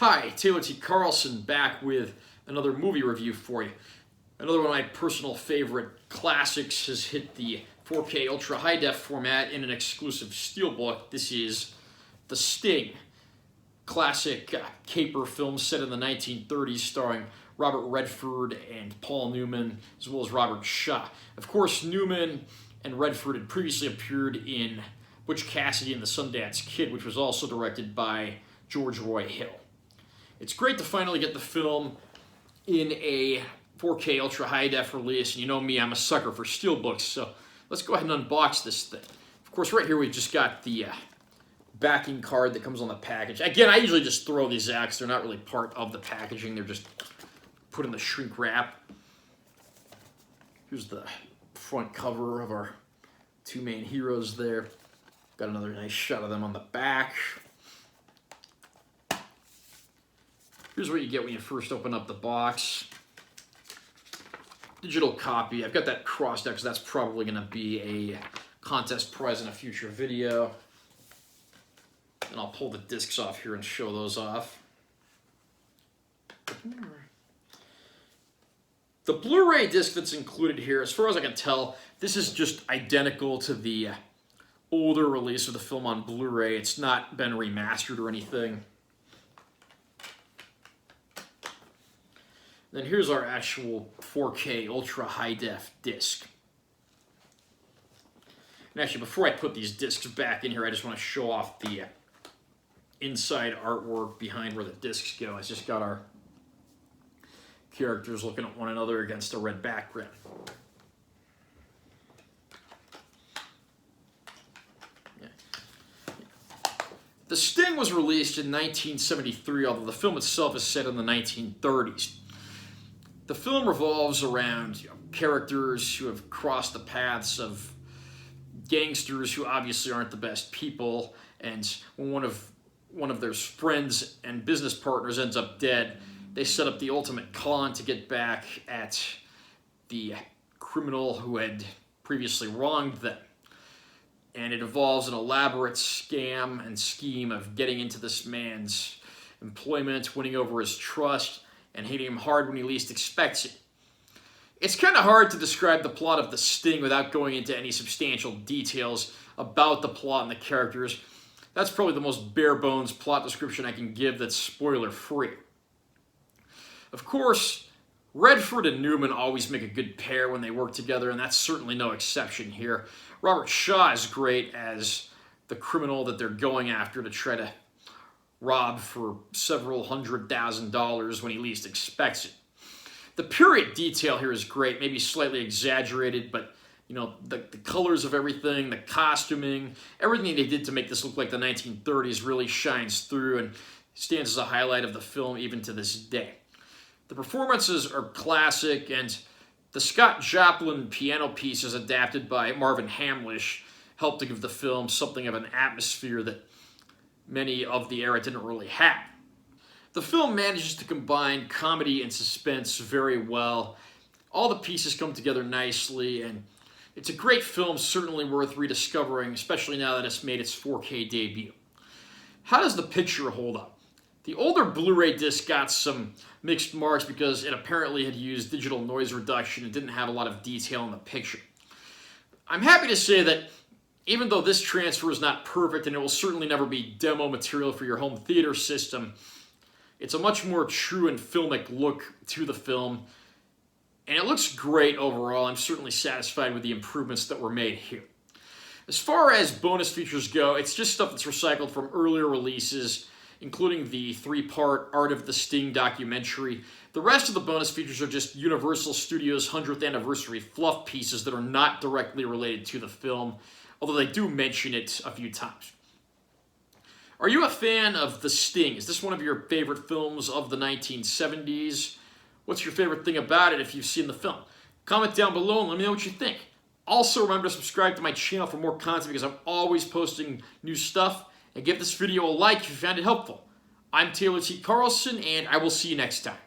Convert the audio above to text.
Hi, Taylor T. Carlson back with another movie review for you. Another one of my personal favorite classics has hit the 4K Ultra High Def format in an exclusive Steelbook. This is The Sting, classic caper film set in the 1930s starring Robert Redford and Paul Newman, as well as Robert Shaw. Of course, Newman and Redford had previously appeared in Butch Cassidy and the Sundance Kid, which was also directed by George Roy Hill. It's great to finally get the film in a 4K Ultra High Def release, and you know me, I'm a sucker for Steelbooks, so let's go ahead and unbox this thing. Of course, right here we've just got the backing card that comes on the package. Again, I usually just throw these out because they're not really part of the packaging, they're just put in the shrink wrap. Here's the front cover of our two main heroes there. Got another nice shot of them on the back. Here's what you get when you first open up the box. Digital copy. I've got that crossed out because that's probably going to be a contest prize in a future video. And I'll pull the discs off here and show those off. The Blu-ray disc that's included here, as far as I can tell, this is just identical to the older release of the film on Blu-ray. It's not been remastered or anything. Then here's our actual 4K Ultra High Def disc. And actually, before I put these discs back in here, I just want to show off the inside artwork behind where the discs go. It's just got our characters looking at one another against a red background. The Sting was released in 1973, although the film itself is set in the 1930s. The film revolves around characters who have crossed the paths of gangsters who obviously aren't the best people, and when one of their friends and business partners ends up dead, they set up the ultimate con to get back at the criminal who had previously wronged them. And it involves an elaborate scam and scheme of getting into this man's employment, winning over his trust, and hitting him hard when he least expects it. It's kind of hard to describe the plot of The Sting without going into any substantial details about the plot and the characters. That's probably the most bare-bones plot description I can give that's spoiler-free. Of course, Redford and Newman always make a good pair when they work together, and that's certainly no exception here. Robert Shaw is great as the criminal that they're going after to try to rob for several $100,000 when he least expects it. The period detail here is great, maybe slightly exaggerated, but you know, the colors of everything, the costuming, everything they did to make this look like the 1930s really shines through and stands as a highlight of the film even to this day. The performances are classic, and the Scott Joplin piano pieces adapted by Marvin Hamlisch helped to give the film something of an atmosphere that many of the era didn't really have. The film manages to combine comedy and suspense very well. All the pieces come together nicely, and it's a great film, certainly worth rediscovering, especially now that it's made its 4K debut. How does the picture hold up? The older Blu-ray disc got some mixed marks because it apparently had used digital noise reduction and didn't have a lot of detail in the picture. I'm happy to say that even though this transfer is not perfect and it will certainly never be demo material for your home theater system, it's a much more true and filmic look to the film, and it looks great overall. I'm certainly satisfied with the improvements that were made here. As far as bonus features go, it's just stuff that's recycled from earlier releases, including the 3-part Art of the Sting documentary. The rest of the bonus features are just Universal Studios' 100th anniversary fluff pieces that are not directly related to the film, although they do mention it a few times. Are you a fan of The Sting? Is this one of your favorite films of the 1970s? What's your favorite thing about it if you've seen the film? Comment down below and let me know what you think. Also, remember to subscribe to my channel for more content because I'm always posting new stuff. And give this video a like if you found it helpful. I'm Taylor T. Carlson, and I will see you next time.